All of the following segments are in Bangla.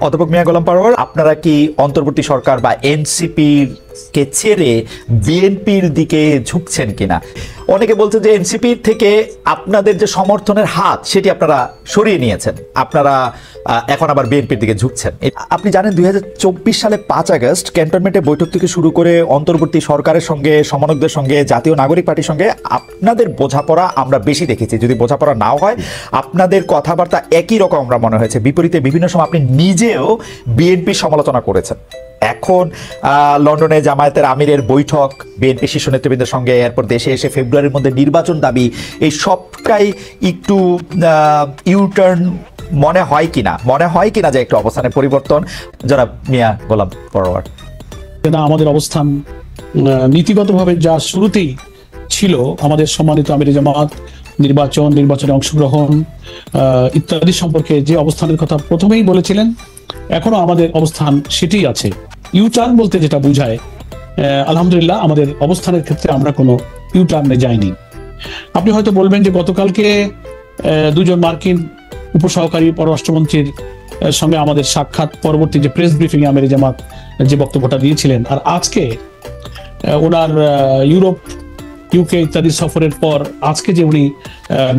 অধ্যাপক মিয়া গোলাম পরোয়ার, আপনারা কি অন্তর্বর্তী সরকার বা এনসিপির কে ছেড়ে বিএনপির দিকে ঝুঁকছেন কিনা? অনেকে বলছেন যে এনসিপি থেকে আপনাদের যে সমর্থনের হাত সেটি আপনারা সরিয়ে নিয়েছেন, আপনারা এখন আবার বিএনপির দিকে ঝুঁকছেন। আপনি জানেন 2024 সালে 5 আগস্ট ক্যান্টনমেন্টে বৈঠক থেকে শুরু করে অন্তর্বর্তী সরকারের সঙ্গে, সমন্বয়কদের সঙ্গে, জাতীয় নাগরিক পার্টির সঙ্গে আপনাদের বোঝাপড়া আমরা বেশি দেখেছি। যদি বোঝাপড়া নাও হয়, আপনাদের কথাবার্তা একই রকম আমরা মনে হয়েছে। বিপরীতে বিভিন্ন সময় আপনি নিজেও বিএনপির সমালোচনা করেছেন। এখন লন্ডনে জামায়াতের আমিরের বৈঠক, বিএনপি শীর্ষ নেতৃবৃন্দের সঙ্গে, এরপর দেশে এসে ফেব্রুয়ারির মধ্যে নির্বাচন দাবি, এই সবটাই একটু ইউটার্ন মনে হয় কিনা যে একটু অবস্থানের পরিবর্তন? যারা মিয়া গোলাম পরোয়ার, আমাদের অবস্থান নীতিগতভাবে যা শুরুতেই ছিল, আমাদের সম্মানিত আমিরে জামাত নির্বাচনে অংশগ্রহণ ইত্যাদি সম্পর্কে যে অবস্থানের কথা প্রথমেই বলেছিলেন, এখনো আমাদের অবস্থান সেটাই আছে। ইউটার্ন বলতে যেটা বোঝায়, আলহামদুলিল্লাহ আমাদের অবস্থানের ক্ষেত্রে আমরা কোনো ইউটার্নে যাইনি। আপনি হয়তো বলবেন যে গতকালকে দুজন মার্কিন উপসহকারী পররাষ্ট্রমন্ত্রীর সঙ্গে আমাদের সাক্ষাৎ, পরবর্তী যে প্রেস ব্রিফিং আমিরে জামাত যে বক্তব্যটা দিয়েছিলেন, আর আজকে ওনার ইউরোপ, ইউকে ইত্যাদি সফরের পর আজকে যে উনি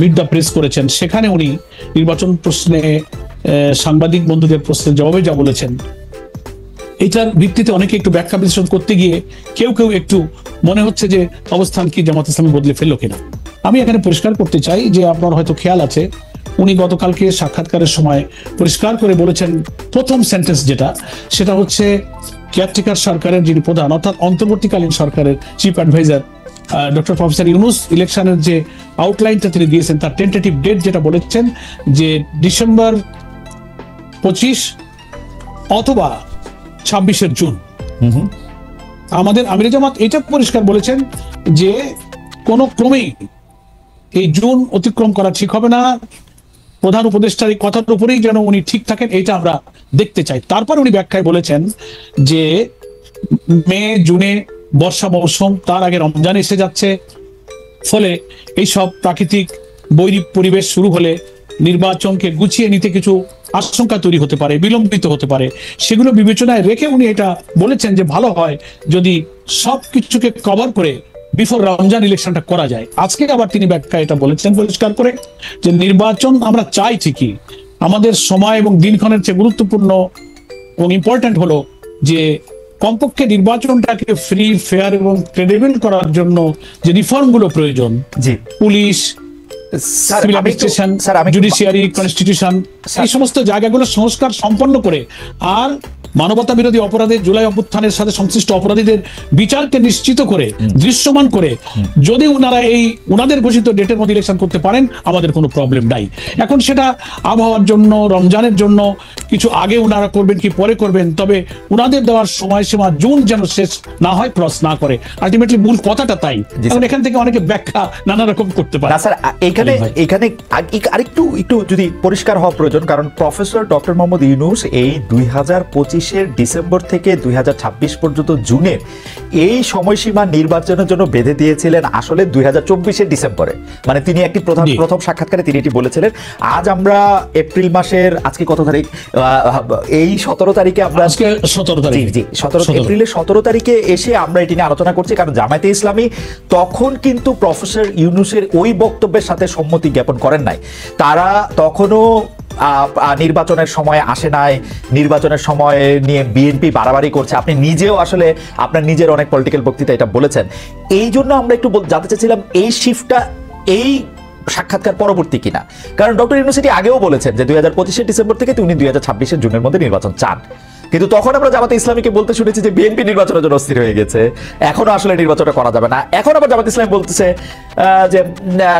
মিট দ্য প্রেস করেছেন, সেখানে উনি নির্বাচন প্রশ্নে সাংবাদিক বন্ধুদের প্রশ্নের জবাবে যা বলেছেন, এটার ভিত্তিতে অনেকে একটু ব্যাখ্যা বিশ্লেষণ করতে গিয়ে কেউ একটু মনে হচ্ছে যে অবস্থান কি জামাত ইসলামী বদলে ফেললো কিনা। আমি এখানে পরিষ্কার করতে চাই যে আপনার হয়তো খেয়াল আছে, উনি গতকালকে সাক্ষাৎকারের সময় পরিষ্কার করে বলেছেন, প্রথম সেন্টেন্স সেটা হচ্ছে কেয়ারটেকার সরকারের যিনি প্রধান, অর্থাৎ অন্তর্বর্তীকালীন সরকারের chief adviser doctor professor Yunus, ইলেকশনের যে আউটলাইনটা তিনি দিয়েছেন, তার টেন্টেটিভ ডেট যেটা বলেছেন যে ডিসেম্বর 25 অথবা 26 জুন। আমাদের আমিরে জামাত এটা পরিষ্কার বলেছেন যে কোনো ক্রমেই এই জুন অতিক্রম করা ঠিক হবে না। প্রধান উপদেষ্টার এই কথার উপরেই যেন উনি ঠিক থাকেন, এটা আমরা দেখতে চাই। তারপর উনি ব্যাখ্যায় বলেছেন যে মে জুনে বর্ষা মৌসুম, তার আগে রমজান এসে যাচ্ছে, ফলে এইসব প্রাকৃতিক বৈরী পরিবেশ শুরু হলে নির্বাচনকে গুছিয়ে নিতে কিছু আশঙ্কা তৈরি হতে পারে, বিলম্বিত হতে পারে। সেগুলো বিবেচনায় রেখে উনি এটা বলেছেন যে ভালো হয় যদি সবকিছুকে কভার করে বিফোর রমজান ইলেকশনটা করা যায়। আজকে আবার তিনি ব্যাখ্যা এটা বলেছেন পরিষ্কার করে যে নির্বাচন আমরা চাই ঠিকই, আমাদের সময় এবং দিনক্ষণের চেয়ে গুরুত্বপূর্ণ এবং ইম্পর্টেন্ট হলো যে কমপক্ষে নির্বাচনটাকে ফ্রি, ফেয়ার এবং ক্রেডিবল করার জন্য যে রিফর্মগুলো প্রয়োজন, police, civil administration, judiciary, constitution, এই সমস্ত জায়গাগুলো সংস্কার সম্পন্ন করে আর মানবতা বিরোধী অপরাধের, জুলাই অভ্যুত্থানের সাথে সংশ্লিষ্ট অপরাধীদের বিচারকে নিশ্চিত করে, দৃশ্যমান করে যদি ওনারা এই ওনাদের ঘোষিত ডেটের মধ্যে ইলেকশন করতে পারেন, আমাদের কোনো প্রবলেম নাই। এখন সেটা আবহাওয়ার জন্য, রমজানের জন্য কিছু আগে ওনারা করবেন কি পরে করবেন, তবে ওনাদের দেওয়ার সময়সীমা জুন যেন শেষ না হয়, ক্রস না করে। আলটিমেটলি মূল কথাটা তাই। এখন এখান থেকে অনেকে ব্যাখ্যা নানা রকম করতে পারে। স্যার, এখানে আরেকটু যদি পরিষ্কার হওয়া প্রয়োজন, কারণ প্রফেসর ডক্টর মোহাম্মদ ইউনূস এই 2025-এর ডিসেম্বর থেকে 2026 পর্যন্ত জুনের এই সময়সীমা নির্বাচনের জন্য বেঁধে দিয়েছিলেন আসলে 2024-এর ডিসেম্বরে। মানে তিনি একটি প্রথম সাক্ষাৎকারে তিনি এটি বলেছিলেন। আজ আমরা এপ্রিল মাসের আজকে কত তারিখ? এই 17 তারিখে আমরা, 17 এপ্রিলের 17 তারিখে এসে আমরা এটি নিয়ে আলোচনা করছি, কারণ জামায়াতে ইসলামী তখন কিন্তু প্রফেসর ইউনূসের ওই বক্তব্যের সাথে সম্মতি জ্ঞাপন করেন নাই। তারা তখনও নির্বাচনের সময় আসে নাই, নির্বাচনের সময় নিয়ে বিএনপি বাড়াবাড়ি করছে। আপনি নিজেও আসলে আপনার নিজের অনেক পলিটিক্যাল বক্তৃতা এটা বলেছেন। এই জন্য আমরা একটু জানতে চাইছিলাম এই শিফটটা এই সাক্ষাৎকার পরবর্তী কিনা, কারণ ডক্টর ইউনূস আগেও বলেছেন যে 2025-এর ডিসেম্বর থেকে উনি 2026-এর জুনের মধ্যে নির্বাচন চান, কিন্তু তখন আমরা জামাতে ইসলামীকে বলতে শুনেছি যে বিএনপি নির্বাচনের জন্য অস্থির হয়ে গেছে, এখনো আসলে নির্বাচনটা করা যাবে না। এখন আবার জামাতে ইসলামী বলতেছে যে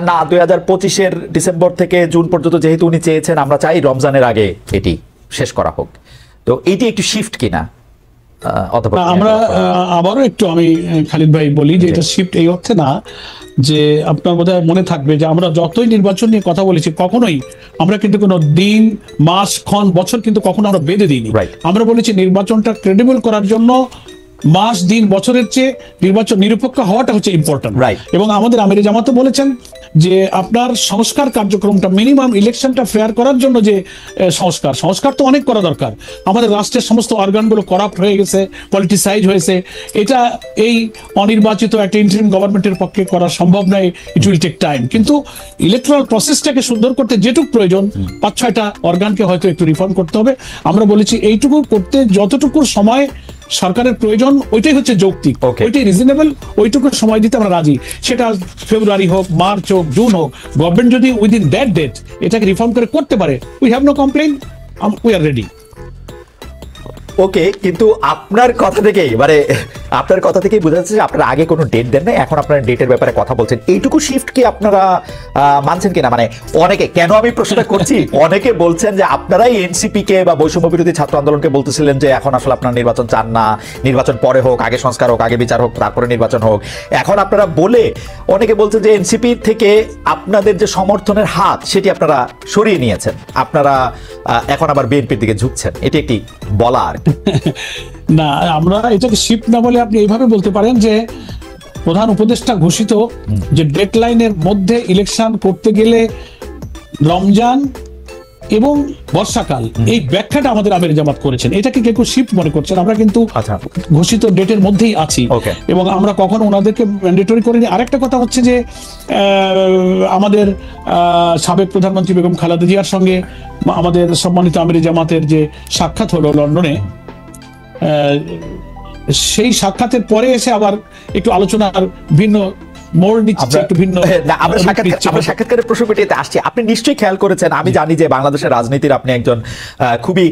না, 2025-এর ডিসেম্বর থেকে জুন পর্যন্ত যেহেতু উনি চেয়েছেন, আমরা চাই রমজানের আগে এটি শেষ করা হোক। তো এটি একটু শিফট কিনা? আমরা আবারও একটু আমি খালিদ ভাই বলি যে এটা শিফট এই অর্থে না, যে আপনার বোধহয় মনে থাকবে যে আমরা যতই নির্বাচন নিয়ে কথা বলেছি, কখনোই আমরা কিন্তু কোনো দিন, মাস, ক্ষণ, বছর কিন্তু কখনো আমরা বেঁধে দিইনি। আমরা বলেছি নির্বাচনটা ক্রেডিবল করার জন্য মাস, দিন, বছরের চেয়ে নির্বাচন নিরপেক্ষ হওয়াটা হচ্ছে ইম্পর্টেন্ট। এবং আমাদের আমিরে জামাতও বলেছেন যে আপনার সংস্কার কার্যক্রমটা মিনিমাম ইলেকশনটা ফেয়ার করার জন্য যে সংস্কার তো অনেক করা দরকার। আমাদের রাষ্ট্রের সমস্ত অর্গানগুলো করাপ্ট হয়ে গেছে, পলিটিসাইজ হয়েছে। এটা এই অনির্বাচিত একটা ইন্টারিম গভর্নমেন্টের পক্ষে করা সম্ভব নয়, ইট উইল টেক টাইম। কিন্তু ইলেকট্রাল প্রসেসটাকে সুন্দর করতে যেটুকু প্রয়োজন 5-6টা অর্গানকে হয়তো একটু রিফর্ম করতে হবে। আমরা বলেছি এইটুকু করতে যতটুকু সময় সরকারের প্রয়োজন ওইটাই হচ্ছে যৌক্তিক, ওইটাই রিজনেবল, ওইটুকু সময় দিতে আমরা রাজি। সেটা ফেব্রুয়ারি হোক, মার্চ হোক, জুন হোক, গভর্নমেন্ট যদি উইদিন দ্যাট ডেট এটাকে রিফর্ম করে করতে পারে, we have no complain, we are ready. Okay, কিন্তু আপনার কথা থেকেই বোঝা যাচ্ছে যে আপনারা আগে কোনো ডেট দেন না, এখন আপনারা ডেটের ব্যাপারে কথা বলছেন। এইটুকু শিফট কি আপনারা মানছেন কিনা? মানে অনেকে, কেন আমি প্রশ্নটা করছি, অনেকে বলছেন যে আপনারাই এনসিপি কে বা বৈষম্য বিরোধী ছাত্র আন্দোলনকে বলতেছিলেন যে এখন আসলে আপনারা নির্বাচন চান না, নির্বাচন পরে হোক, আগে সংস্কার হোক, আগে বিচার হোক, তারপরে নির্বাচন হোক। এখন আপনারা বলে অনেকে বলছেন যে এনসিপি থেকে আপনাদের যে সমর্থনের হাত সেটি আপনারা সরিয়ে নিয়েছেন, আপনারা এখন আবার বিএনপির দিকে ঝুঁকছেন। এটি একটি বলা আর না, আমরা এটাকে শিফট না বলে আপনি এইভাবে বলতে পারেন যে প্রধান উপদেষ্টা ঘোষিত যে ডেডলাইনের মধ্যে ইলেকশন করতে গেলে রমজান এবং বর্ষাকাল, এই ব্যাখ্যাটা আমাদের আমির জামাত করেছেন। এটাকে কেউ শিফট মনে করছেন, আমরা কিন্তু ঘোষিত ডেটের মধ্যেই আছি এবং আমরা কখনো ওনাদেরকে ম্যান্ডেটরি করিনি। আরেকটা কথা হচ্ছে যে আমাদের সাবেক প্রধানমন্ত্রী বেগম খালেদা জিয়ার সঙ্গে আমাদের সম্মানিত আমির জামাতের যে সাক্ষাৎ হলো লন্ডনে, সেই সাক্ষাতের পরে এসে আবার একটু আলোচনার ভিন্ন আপনি নিশ্চয়ই খেয়াল করেছেন, আমি জানি যে বাংলাদেশের রাজনীতির আপনি একজন খুবই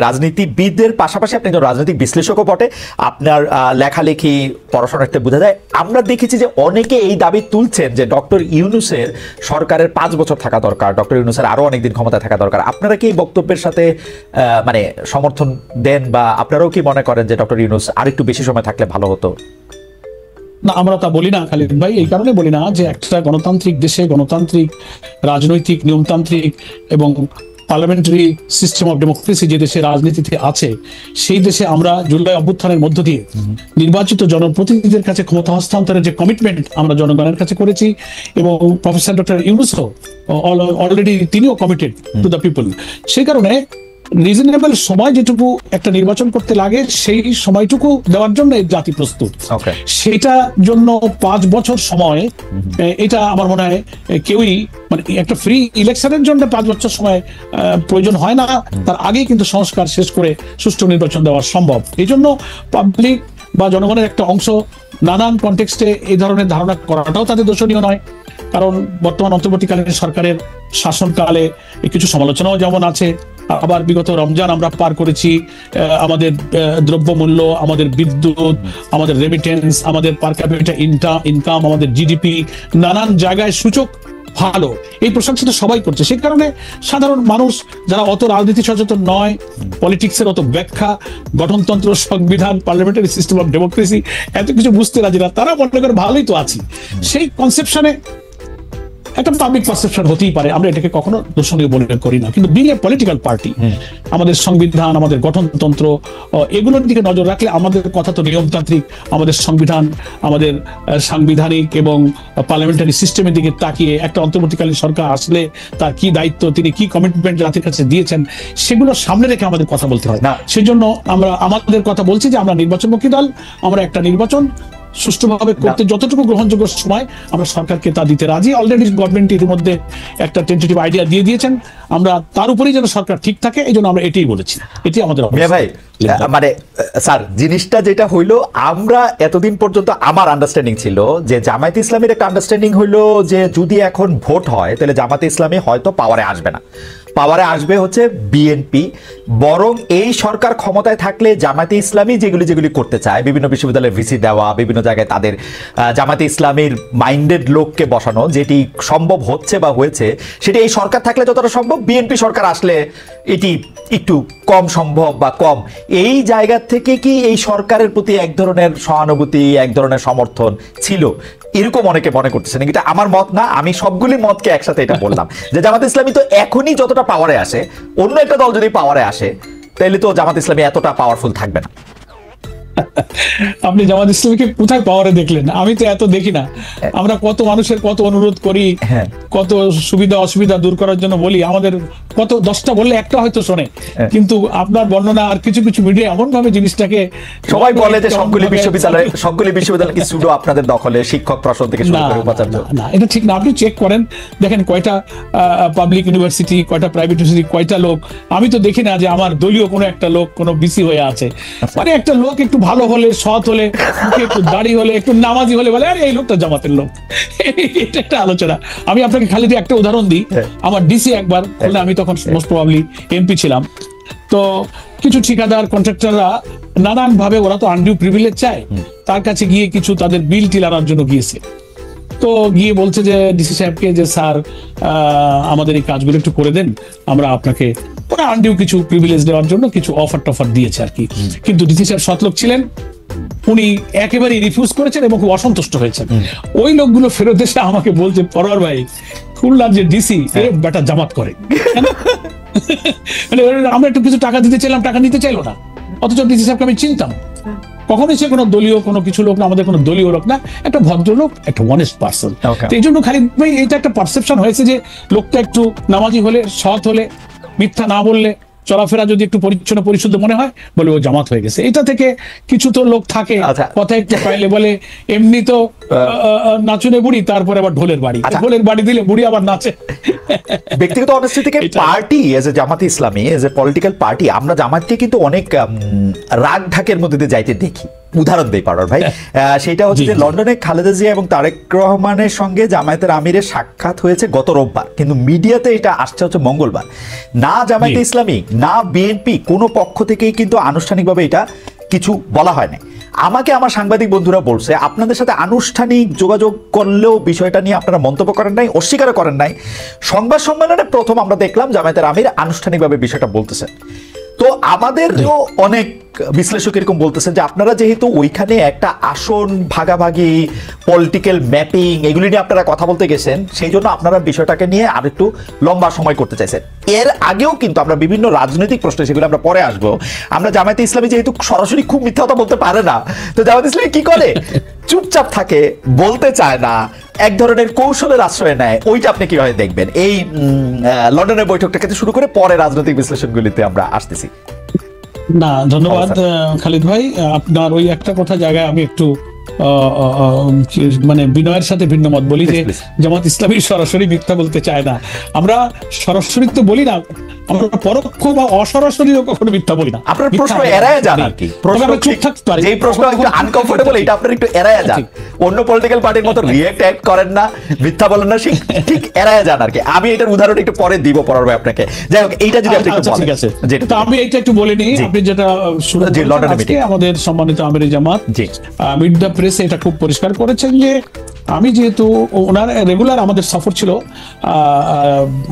রাজনীতিবিদদের পাশাপাশি আপনি একজন রাজনৈতিক বিশ্লেষকও বটে। আপনার লেখালেখি পড়াশোনাতে বোঝা যায়। আমরা দেখেছি যে অনেকে এই দাবি তুলছেন যে ডক্টর ইউনূসের সরকারের 5 বছর থাকা দরকার, ডক্টর ইউনূসের আরো অনেকদিন ক্ষমতায় থাকা দরকার। আপনারা কি এই বক্তব্যের সাথে সমর্থন দেন, বা আপনারাও কি মনে করেন যে ডক্টর ইউনূস আরেকটু বেশি সময় থাকলে ভালো হতো? না, আমরা তা বলি না খালিদ ভাই। এই কারণে বলি না যে একটা গণতান্ত্রিক দেশে, গণতান্ত্রিক রাজনৈতিক নিয়মতান্ত্রিক এবং পার্লামেন্টারি সিস্টেম অফ ডেমোক্রেসি যে দেশে রাজনীতিতে আছে, সেই দেশে আমরা জুলাই অভ্যুত্থানের মধ্য দিয়ে নির্বাচিত জনপ্রতিনিধিদের কাছে ক্ষমতা হস্তান্তরের যে কমিটমেন্ট আমরা জনগণের কাছে করেছি, এবং প্রফেসর ডক্টর ইউনূসও অলরেডি তিনিও কমিটেড টু দ্য পিপল। সেই কারণে রিজনেবল সময় যেটুকু একটা নির্বাচন করতে লাগে সেই সময়টুকু দেওয়ার জন্য জাতি প্রস্তুত। সেটার জন্য 5 বছর সময়, এটা আমার মনে হয় কেউই একটা ফ্রি ইলেকশনের জন্য 5 বছর সময় প্রয়োজন হয় না। তার আগেই কিন্তু সংস্কার শেষ করে সুষ্ঠু নির্বাচন দেওয়া সম্ভব। এই জন্য পাবলিক বা জনগণের একটা অংশ নানান কনটেক্সটে এই ধরনের ধারণা করাটাও তাদের দোষণীয় নয়। কারণ বর্তমান অন্তর্বর্তীকালীন সরকারের শাসনকালে কিছু সমালোচনাও যেমন আছে, আবার বিগত রমজান আমরা পার করেছি, আমাদের দ্রব্যমূল্য, আমাদের বিদ্যুৎ, আমাদের রেমিটেন্স, আমাদের পার ক্যাপিটা ইনকাম, আমাদের জিডিপি, নানান জায়গায় সূচক ভালো, এই প্রশংসাটা সবাই করছে। সেই কারণে সাধারণ মানুষ যারা অত রাজনীতি সচেতন নয়, পলিটিক্সের অত ব্যাখ্যা, গঠনতন্ত্র, সংবিধান, পার্লামেন্টারি সিস্টেম অফ ডেমোক্রেসি এত কিছু বুঝতে রাজি না, তারা মনে করে ভালোই তো আছি। সেই কনসেপশনে একটা পাবলিক পারসেপশন হতেই পারে, আমরা এটাকে কখনো দোষণীয় বলে করি না। কিন্তু বিং এ পলিটিক্যাল পার্টি, আমাদের সংবিধান, আমাদের গঠনতন্ত্র, এগুলোর দিকে নজর রাখলে আমাদের কথা তো নিয়মতান্ত্রিক, আমাদের সংবিধান, আমাদের সাংবিধানিক এবং পার্লামেন্টারি সিস্টেমের দিকে তাকিয়ে একটা অন্তর্বর্তীকালীন সরকার আসলে তার কি দায়িত্ব, তিনি কি কমিটমেন্ট জাতির কাছে দিয়েছেন, সেগুলো সামনে রেখে আমাদের কথা বলতে হয়। সেজন্য আমরা আমাদের কথা বলছি যে আমরা নির্বাচনমুখী দল, আমরা একটা নির্বাচন সুষ্ঠুভাবে করতে যতটুকু গ্রহণযোগ্য সময় আমরা সরকারকে তা দিতে রাজি। অলরেডি গভর্নমেন্ট ইতিমধ্যে একটা টেন্টেটিভ আইডিয়া দিয়ে দিয়েছেন, আমরা তার উপরেই যেন সরকার ঠিক থাকে, এই জন্য আমরা এটাই বলেছি। এটি আমাদের ভাই স্যার, জিনিসটা যেটা হইলো, আমরা এতদিন পর্যন্ত আমার আন্ডারস্ট্যান্ডিং ছিল যে জামায়াতে ইসলামীর একটা আন্ডারস্ট্যান্ডিং হইলো যে যদি এখন ভোট হয় তাহলে জামায়াতে ইসলামী হয়তো পাওয়ারে আসবে না, পাওয়ারে আসবে হচ্ছে বিএনপি। বরং এই সরকার ক্ষমতায় থাকলে জামায়াতে ইসলামী যেগুলি করতে চায়, বিভিন্ন বিশ্ববিদ্যালয়ে ভিসি দেওয়া, বিভিন্ন জায়গায় তাদের জামায়াতে ইসলামীর মাইন্ডেড লোককে বসানো, যেটি সম্ভব হচ্ছে বা হয়েছে, সেটি এই সরকার থাকলে যতটা সম্ভব, বিএনপি সরকার আসলে এটি একটু কম সম্ভব বা কম। এই জায়গা থেকে কি এই সরকারের প্রতি এক ধরনের সহানুভূতি, এক ধরনের সমর্থন ছিল, এরকম অনেকে মনে করতেছেন? এটা আমার মত না, আমি সবগুলি মতকে একসাথে এটা বললাম যে জামায়াতে ইসলামী তো এখনই যতটা পাওয়ারে আসে, অন্য একটা দল যদি পাওয়ারে আসে তাহলে তো জামায়াতে ইসলামী এতটা পাওয়ারফুল থাকবে না। আপনি জামাত ইসলামীকে কোথায় পাওয়ারে দেখলেন? আমি তো এত দেখি না। আমরা কত মানুষের কত অনুরোধ করি, কত সুবিধা অসুবিধা দূর করার জন্য বলি, আমাদের কত 10টা বললে একটা হয়তো শোনে, কিন্তু আপনার বর্ণনা আর কিছু কিছু মিডিয়া এমন ভাবে জিনিসটাকে সবাই বলে যে সবগুলি বিশ্ববিদ্যালয় কি শুধু আপনাদের দখলে, শিক্ষক প্রশাসন থেকে শুরু করে উপাচার্য। না, এটা ঠিক না। আপনি চেক করেন, দেখেন কয়টা পাবলিক ইউনিভার্সিটি, কয়টা প্রাইভেট ইউনিভার্সিটি, কয়টা লোক। আমি তো দেখি না যে আমার দলীয় কোনো একটা লোক কোনো বিসি হয়ে আছে। মানে একটা লোক একটু ভালো হলে, সৎ হলে, একটু দাড়ি হলে, একটু নামাজি হলে বলে আরে এই লোকটা জামাতের লোক। এটা একটা আলোচনা। আমি আপনাকে খালি একটা উদাহরণ দিই। আমার ডিসি একবার, আমি তখন মোস্ট প্রবাবলি এমপি ছিলাম, তো কিছু ঠিকাদার কন্ট্রাক্টররা নানান ভাবে, ওরা তো আনডিউ প্রিভিলেজ চায়, তার কাছে গিয়ে কিছু তাদের বিল টিল আনার জন্য গিয়েছে। তো গিয়ে বলছে যে ডিসি সাহেবকে যে স্যার আমাদের এই কাজগুলো একটু করে দেন, আমরা আপনাকে ওরা আনডিউ কিছু প্রিভিলেজ দেওয়ার জন্য কিছু অফার টফার দিয়েছে আর কি। কিন্তু ডিসি সাহেব সৎলোক ছিলেন, উনি একেবারেই রিফিউজ করেছেন এবং খুব অসন্তুষ্ট হয়েছেন। ওই লোকগুলো ফেরত এসে আমাকে বলছে, পরোয়ার ভাই, খুলনার যে ডিসি বেটা জামাত করে। আমরা একটু কিছু টাকা দিতে চাইলাম, টাকা নিতে চাইলো না, অথচ ডিসি সাহেবকে আমি চিনতাম। কখনোই সে কোনো দলীয় কোনো কিছু লোক না, আমাদের কোনো দলীয় লোক না, একটা ভদ্রলোক, একটা অনেস্ট পার্সন। এই জন্য খালিদ ভাই এটা একটা পারসেপশন হয়েছে যে লোকটা একটু নামাজি হলে, সৎ হলে, মিথ্যা না বললে, চলাফেরা যদি একটু পরিচ্ছন্ন পরিশুদ্ধ মনে হয়, বলে ও জামাত হয়ে গেছে। এটা থেকে কিছু তো লোক থাকে কথা একটু পাইলে বলে এমনি তো নাচুনে বুড়ি, তারপরে আবার ঢোলের বাড়ি, ঢোলের বাড়ি দিলে বুড়ি আবার নাচে। ব্যক্তিগত অনেস্টি থেকে party as a Jamaat Islami, as a political party, আমরা জামাতকে কিন্তু অনেক রাগ ঢাকের মধ্যে দিয়ে যাইতে দেখি। উদাহরণ দেই পারোয়ার ভাই, সেটা হচ্ছে যে লন্ডনে খালেদা জিয়া এবং তারেক রহমানের সঙ্গে জামায়াতের আমিরের সাক্ষাৎ হয়েছে গত রোববার, কিন্তু মিডিয়াতে এটা আসছে হচ্ছে মঙ্গলবার। না জামায়াতে ইসলামী না বিএনপি কোনো পক্ষ থেকেই কিন্তু আনুষ্ঠানিকভাবে এটা কিছু বলা হয় না। আমাকে আমার সাংবাদিক বন্ধুরা বলছে, আপনাদের সাথে আনুষ্ঠানিক যোগাযোগ করলেও বিষয়টা নিয়ে আপনারা মন্তব্য করেন নাই, অস্বীকার করেন নাই। সংবাদ সম্মেলনে প্রথম আমরা দেখলাম জামায়াতের আমির আনুষ্ঠানিকভাবে বিষয়টা বলতেছেন। তো আমাদেরও অনেক বিশ্লেষক এরকম বলতেছেন যে আপনারা যেহেতু ওইখানে একটা আসন ভাগাভাগি, পলিটিক্যাল ম্যাপিং, এগুলি নিয়ে আপনারা কথা বলতে গেছেন, সেই জন্য আপনারা বিষয়টাকে নিয়ে আর একটু লম্বা সময় করতে চাইছেন। এর আগেও কিন্তু আমরা বিভিন্ন রাজনৈতিক প্রশ্নে, সেগুলো আমরা পরে আসবো, আমরা জামায়াতে ইসলামী যেহেতু সরাসরি খুব মিথ্যা কথা বলতে পারে না, তো জামায়াতে ইসলামী কি করে, চুপচাপ থাকে, বলতে চায় না, এক ধরনের কৌশলের আশ্রয় নেয়। ওইটা আপনি কিভাবে দেখবেন? এই লন্ডনের বৈঠকটাকে শুরু করে পরে রাজনৈতিক বিশ্লেষণগুলিতে আমরা আসতেছি। না, ধন্যবাদ খালিদ ভাই। আপনার ওই একটা কথা জায়গায় আমি একটু মানে বিনয়ের সাথে ভিন্ন মত বলি যে জামাত ইসলামী সরাসরি মিথ্যা বলতে চায় না। আমরা সরাসরি তো বলি না, আমরা পরোক্ষ বা অসরাসরিও কখনো মিথ্যা বলি না। আপনার প্রশ্ন এড়ায় যান আর কি, চুপ থাকতে পারি, যেই প্রশ্ন একটু আনকমফোর্টেবল, এটা আপনার একটু এড়ায় যান। অন্য পলিটিক্যাল পার্টির মতো রিঅ্যাক্ট অ্যাক্ট করেন না, মিথ্যা বলেন না, ঠিক এড়ায় যান আর কি। আমি এটার উদাহরণ একটু পরে দিব পরার ভাই আপনাকে। যাই হোক, এইটা যদি আপনি একটু বলেন। ঠিক আছে, তো আমি এইটা একটু বলে নিই। আপনি যেটা শুরু করেছেন আজকে আমাদের সম্মানিত আমিরে জামাত মিট দ্য প্রেসে এটা খুব পরিষ্কার করেছেন যে আমি যেহেতু ওনার রেগুলার আমাদের সফর ছিল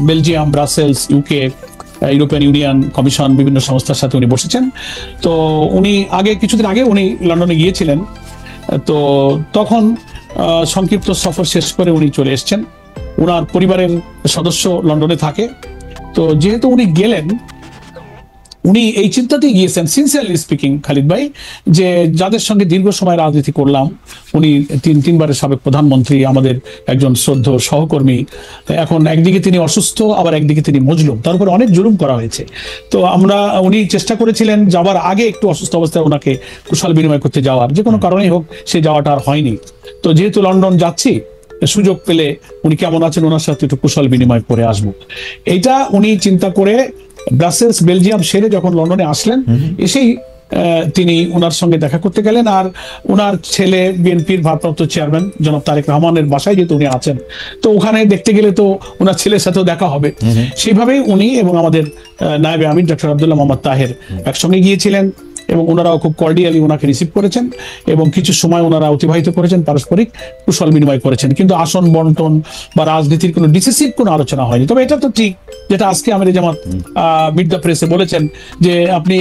Belgium, Brussels, UK, European union, commission, বিভিন্ন সংস্থার সাথে উনি বসেছেন। তো উনি কিছুদিন আগে উনি লন্ডনে গিয়েছিলেন, তো তখন সংক্ষিপ্ত সফর শেষ করে উনি চলে এসছেন। ওনার পরিবারের সদস্য লন্ডনে থাকে, তো যেহেতু উনি গেলেন, উনি এই চিন্তাতেই গিয়েছেন, সিনসিয়ারলি স্পিকিং খালিদ ভাই, যে যাদের সঙ্গে দীর্ঘ সময় রাজনীতি করলাম, উনি তিনবারের সাবেক প্রধানমন্ত্রী, আমাদের একজন শ্রদ্ধ সহকর্মী, এখন একদিকে তিনি অসুস্থ, আবার একদিকে তিনি মজলুম, তার উপরে অনেক জুলুম করা হয়েছে। তো উনি চেষ্টা করেছিলেন যাবার আগে একটু অসুস্থ অবস্থায় ওনাকে কুশল বিনিময় করতে যাওয়ার, যে কোনো কারণেই হোক সে যাওয়াটা আর হয়নি। তো যেহেতু লন্ডন যাচ্ছি, সুযোগ পেলে উনি কেমন আছেন ওনার সাথে একটু কুশল বিনিময় করে আসবো, এইটা উনি চিন্তা করে ব্রাসেলস, বেলজিয়াম সেরে যখন লন্ডনে আসলেন, এসেই তিনি ওনার সঙ্গে দেখা করতে গেলেন। আর ওনার ছেলে বিএনপির ভারপ্রাপ্ত চেয়ারম্যান জনাব তারেক রহমানের বাসায় যেহেতু উনি আছেন, তো ওখানে দেখতে গেলে তো ওনার ছেলের সাথেও দেখা হবে। সেইভাবেই উনি এবং আমাদের নায়েবে আমির ডক্টর আব্দুল্লাহ মোহাম্মদ তাহের একসঙ্গে গিয়েছিলেন এবং ওনারাও খুব কর্ডিয়ালি ওনাকে রিসিভ করেছেন এবং কিছু সময় ওনারা অতিবাহিত করেছেন, পারস্পরিক কুশল বিনিময় করেছেন। কিন্তু আসন বন্টন বা রাজনীতির কোনো ডিসিসিভ কোনো আলোচনা হয়নি। তবে এটা তো ঠিক, যেটা আজকে আমির জামাত মিট দ্য প্রেসে বলেছেন যে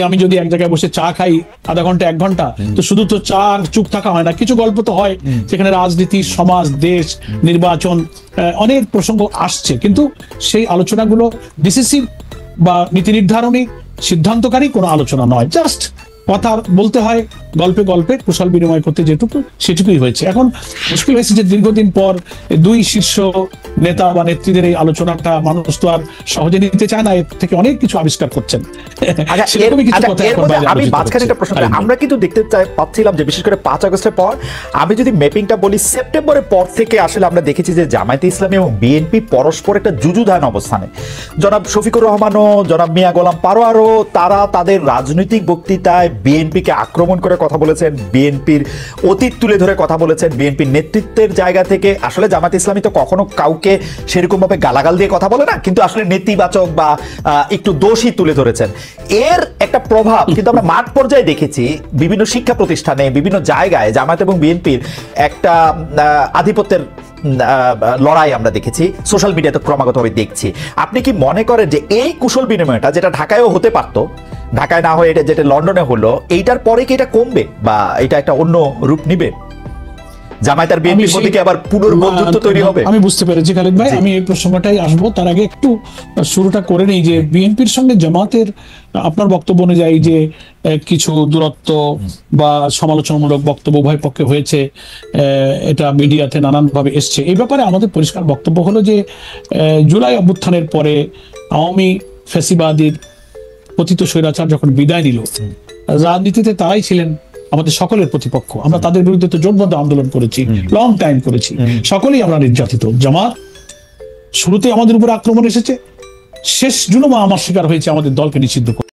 আমি যদি এক জায়গায় বসে চা খাই আধা ঘন্টা 1 ঘন্টা, তো শুধু তো চা চুপ থাকা হয় না, কিছু গল্প তো হয়, সেখানে রাজনীতি, সমাজ, দেশ, নির্বাচন, অনেক প্রসঙ্গ আসছে, কিন্তু সেই আলোচনাগুলো ডিসিসিভ বা নীতি নির্ধারণী, সিদ্ধান্তকারী কোনো আলোচনা নয়। জাস্ট কথা বলতে হয়, গল্পে গল্পে কুশল বিনিময় করতে যেটুকু সেটুকুই হয়েছে। এখন মুশকিল হয়েছে যে দীর্ঘদিন পর দুই শীর্ষ নেতা বা নেত্রীদের এই আলোচনাটা মানুষ তো আর সহজে নিতে চায় না, এর থেকে অনেক কিছু আবিষ্কার করছেন। সেরকমই কিছু কথা এখন বাইরে আমি আলোচিত মাঝখানে একটা প্রশ্ন হচ্ছে। করি। আমরা কিন্তু দেখতে পাচ্ছিলাম যে বিশেষ করে 5 আগস্টের পর, আমি যদি ম্যাপিংটা বলি, সেপ্টেম্বরের পর থেকে আসলে আমরা দেখেছি যে জামায়াতে ইসলামী এবং বিএনপি পরস্পর একটা যুযুধান অবস্থানে। জনাব শফিকুর রহমানও, জনাব মিয়া গোলাম পারোয়ারও তারা তাদের রাজনৈতিক বক্তৃতায় বিএনপিকে আক্রমণ করে কথা বলেছেন, বিএনপির অতীত তুলে ধরে কথা বলেছেন, বিএনপির নেতৃত্বের জায়গা থেকে। আসলে জামায়াতে ইসলামী তো কখনো কাউকে সেরকম ভাবে গালাগাল দিয়ে কথা বলে না, কিন্তু আসলে নেতিবাচক বা একটু দোষী তুলে ধরেছেন। এর একটা প্রভাব কিন্তু আমরা মাঠ পর্যায়ে দেখেছি, বিভিন্ন শিক্ষা প্রতিষ্ঠানে, বিভিন্ন জায়গায় জামায়াত এবং বিএনপির একটা আধিপত্যের লড়াই আমরা দেখেছি, সোশ্যাল মিডিয়াতে ক্রমাগতভাবে দেখছি। আপনি কি মনে করেন যে এই কুশল বিনিময়টা, যেটা ঢাকায়ও হতে পারতো, ঢাকায় না হয়ে এটা যেটা লন্ডনে হলো, এইটার পরে কি এটা কমবে বা এটা একটা অন্য রূপ নিবে? জামায়াত আর বিএনপির মধ্যে কি আবার পুনর্বন্ধুত্ব তৈরি হবে? আমি বুঝতে পেরেছি খালিদ ভাই, আমি এই প্রসঙ্গটাই আসবো। তার আগে একটু শুরুটা করে নেই যে বিএনপির সঙ্গে জামাতের আপনার বক্তব্য অনুযায়ী যে কিছু দূরত্ব বা সমালোচনামূলক বক্তব্য উভয় পক্ষে হয়েছে, এটা মিডিয়াতে নানানভাবে এসছে। এই ব্যাপারে আমাদের পরিষ্কার বক্তব্য হলো যে জুলাই অভ্যুত্থানের পরে আওয়ামী ফ্যাসিবাদীর পতিত স্বৈরাচার যখন বিদায় নিল, রাজনীতিতে তারাই ছিলেন আমাদের সকলের প্রতিপক্ষ। আমরা তাদের বিরুদ্ধে তো জোটবদ্ধ আন্দোলন করেছি, লং টাইম করেছি, সকলেই আমরা নির্যাতিত। জামাত শুরুতে আমাদের উপর আক্রমণ এসেছে, শেষ জুলুম আমার শিকার হয়েছে আমাদের দলকে নিষিদ্ধ